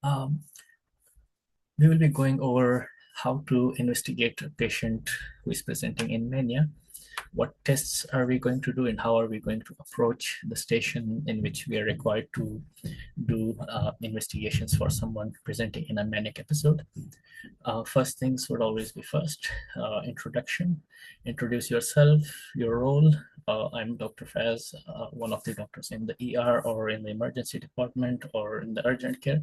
Um, we will be going over how to investigate a patient who is presenting in mania. What tests are we going to do, and how are we going to approach the station in which we are required to do investigations for someone presenting in a manic episode. First things would always be first. Introduction. Introduce yourself, your role. I'm Dr. Faz, one of the doctors in the ER or in the emergency department or in the urgent care,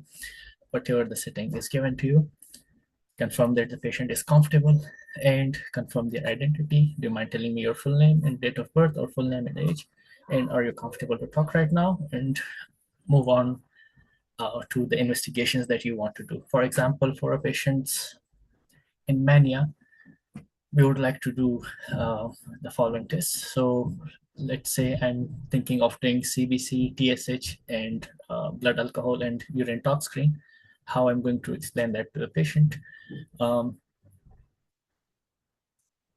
whatever the setting is given to you. Confirm that the patient is comfortable and confirm their identity. Do you mind telling me your full name and date of birth, or full name and age? And are you comfortable to talk right now? And move on to the investigations that you want to do. For example, for a patient in mania, we would like to do the following tests. So let's say I'm thinking of doing CBC, TSH, and blood alcohol and urine tox screen. How I'm going to explain that to the patient. Um,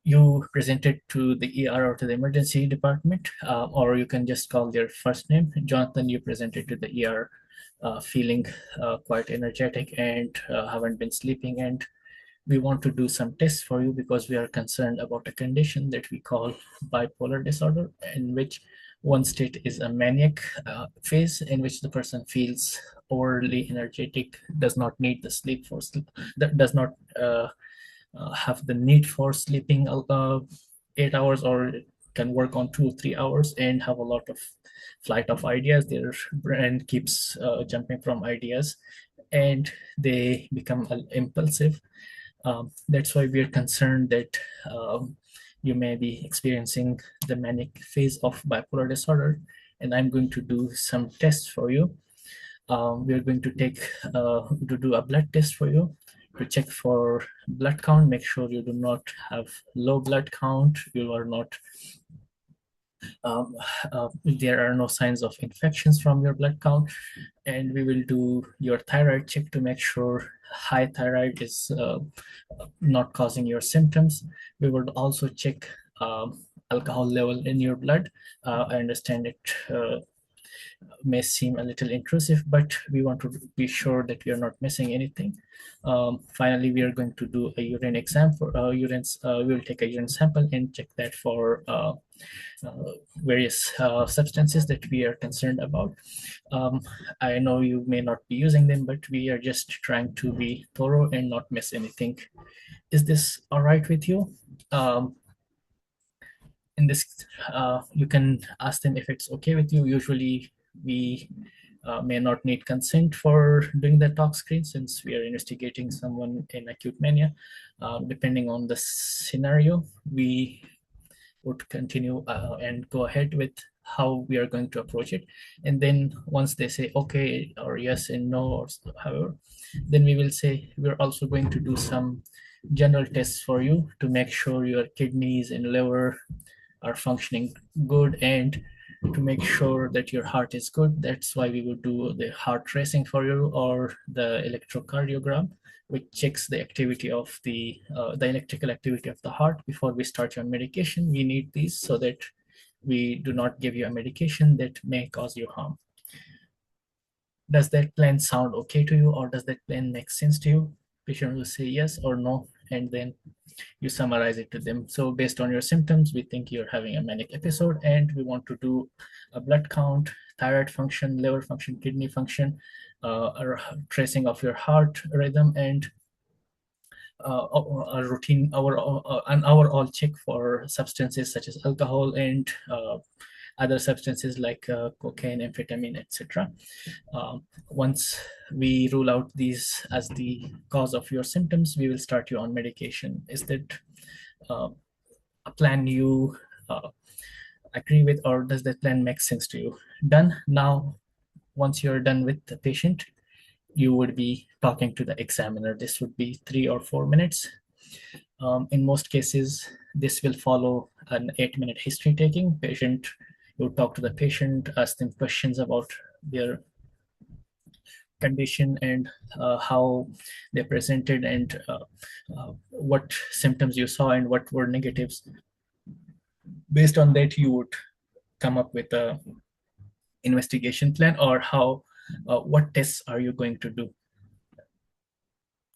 you present it to the ER or to the emergency department, or you can just call their first name. Jonathan, you present it to the ER, feeling quite energetic and haven't been sleeping, and we want to do some tests for you because we are concerned about a condition that we call bipolar disorder, in which one state is a maniac phase in which the person feels overly energetic, does not need the sleep for sleep, that does not have the need for sleeping 8 hours, or can work on 2 or 3 hours and have a lot of flight of ideas. Their brain keeps jumping from ideas and they become impulsive. That's why we're concerned that you may be experiencing the manic phase of bipolar disorder, and I'm going to do some tests for you. We're going to do a blood test for you to check for blood count. Make sure you do not have low blood count. You are not um, there are no signs of infections from your blood count, and we will do your thyroid check to make sure high thyroid is not causing your symptoms. We would also check alcohol level in your blood. I understand it may seem a little intrusive, but we want to be sure that we are not missing anything. Finally, we are going to do a urine exam for urine. We will take a urine sample and check that for various substances that we are concerned about. Um, I know you may not be using them, but we are just trying to be thorough and not miss anything. Is this all right with you? Um, in this, you can ask them if it's okay with you. Usually, we may not need consent for doing the talk screen since we are investigating someone in acute mania. Depending on the scenario, we would continue and go ahead with how we are going to approach it. And then once they say okay or yes and no or however, then we will say we're also going to do some general tests for you to make sure your kidneys and liver are functioning good, and to make sure that your heart is good. That's why we would do the heart racing for you, or the electrocardiogram, which checks the activity of the electrical activity of the heart before we start your medication. We need these so that we do not give you a medication that may cause you harm. Does that plan sound okay to you, or does that plan make sense to you? Patient will say yes or no, and then you summarize it to them. So based on your symptoms, we think you're having a manic episode, and we want to do a blood count, thyroid function, liver function, kidney function, a tracing of your heart rhythm, and a routine an overall check for substances such as alcohol and other substances like cocaine, amphetamine, etc. Once we rule out these as the cause of your symptoms, we will start you on medication. Is that uh, a plan you agree with, or does that plan make sense to you? Done. Now, once you're done with the patient, you would be talking to the examiner. This would be 3 or 4 minutes. In most cases, this will follow an 8-minute history taking. You talk to the patient, ask them questions about their condition and how they presented, and what symptoms you saw and what were negatives. Based on that, you would come up with a investigation plan, or how what tests are you going to do.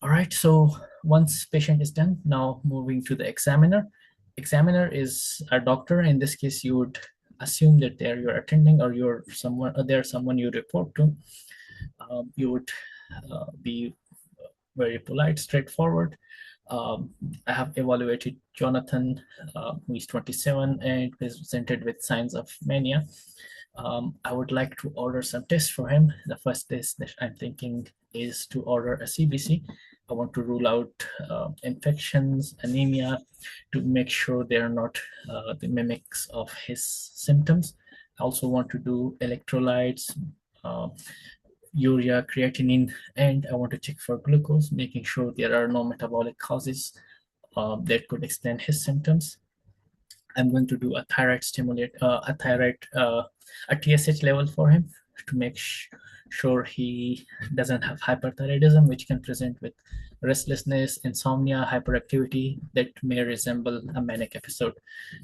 All right, so once patient is done, now moving to the examiner. Examiner is a doctor. In this case, you would assume that they're your attending or you're someone, they're someone you report to. You would be very polite, straightforward. Um, I have evaluated Jonathan, who is 27 and presented with signs of mania. I would like to order some tests for him. The first test that I'm thinking is to order a CBC. I want to rule out infections, anemia, to make sure they are not the mimics of his symptoms. I also want to do electrolytes, uh, urea, creatinine, and I want to check for glucose, making sure there are no metabolic causes that could extend his symptoms. I'm going to do a thyroid stimulate, a TSH level for him to make sure he doesn't have hyperthyroidism, which can present with restlessness, insomnia, hyperactivity that may resemble a manic episode.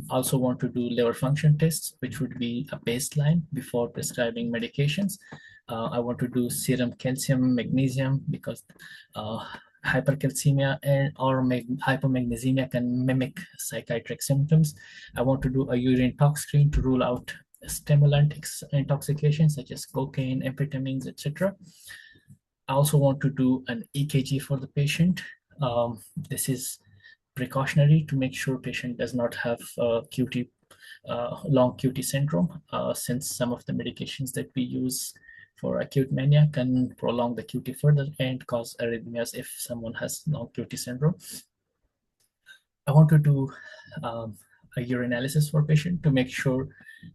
Also want to do liver function tests, which would be a baseline before prescribing medications. I want to do serum calcium, magnesium, because uh, hypercalcemia and or hypomagnesemia can mimic psychiatric symptoms. I want to do a urine tox screen to rule out stimulant intoxication such as cocaine, amphetamines, etc. I also want to do an EKG for the patient. This is precautionary to make sure patient does not have QT, long QT syndrome, since some of the medications that we use for acute mania can prolong the QT further and cause arrhythmias if someone has long QT syndrome. I want to do a urinalysis for patient to make sure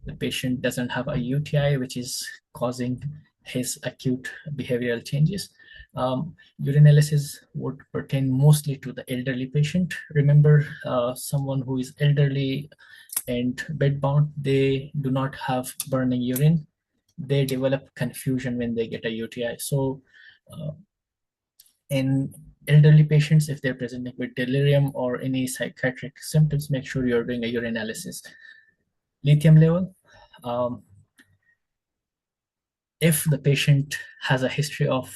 the patient doesn't have a UTI, which is causing his acute behavioral changes. Urinalysis would pertain mostly to the elderly patient. Remember, someone who is elderly and bedbound, they do not have burning urine. They develop confusion when they get a UTI. So in elderly patients, if they're presenting with delirium or any psychiatric symptoms, make sure you're doing a urinalysis. Lithium level. Um, if the patient has a history of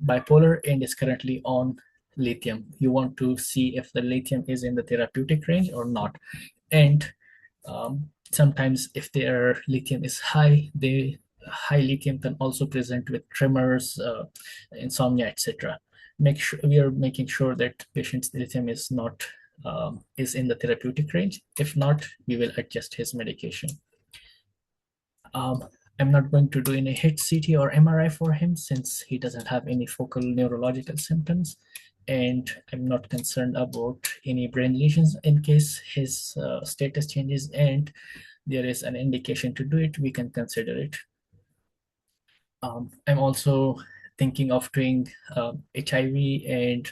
bipolar and is currently on lithium, you want to see if the lithium is in the therapeutic range or not. And sometimes if their lithium is high, high lithium can also present with tremors, insomnia, etc. Make sure we are making sure that patient's lithium is not is in the therapeutic range. If not, we will adjust his medication. Um, I'm not going to do any HIT CT or MRI for him since he doesn't have any focal neurological symptoms, and I'm not concerned about any brain lesions. In case his status changes and there is an indication to do it, we can consider it. I'm also thinking of doing HIV and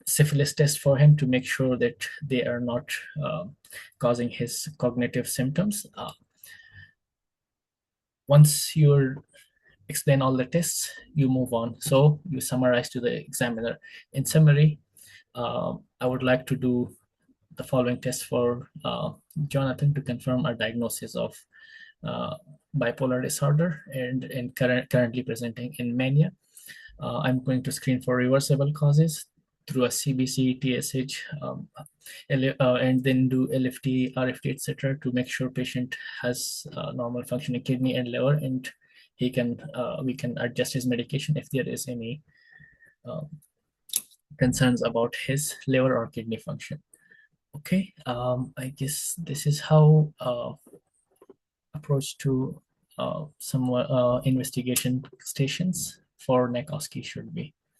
syphilis test for him to make sure that they are not causing his cognitive symptoms. Once you explain all the tests, you move on. So you summarize to the examiner. In summary, I would like to do the following tests for Jonathan to confirm a diagnosis of uh, bipolar disorder and currently presenting in mania. I'm going to screen for reversible causes through a CBC, TSH, and then do LFT, RFT, etc. to make sure patient has normal functioning kidney and liver, and we can adjust his medication if there is any uh, concerns about his liver or kidney function. Okay, I guess this is how approach to some investigation stations for NAC OSCE should be.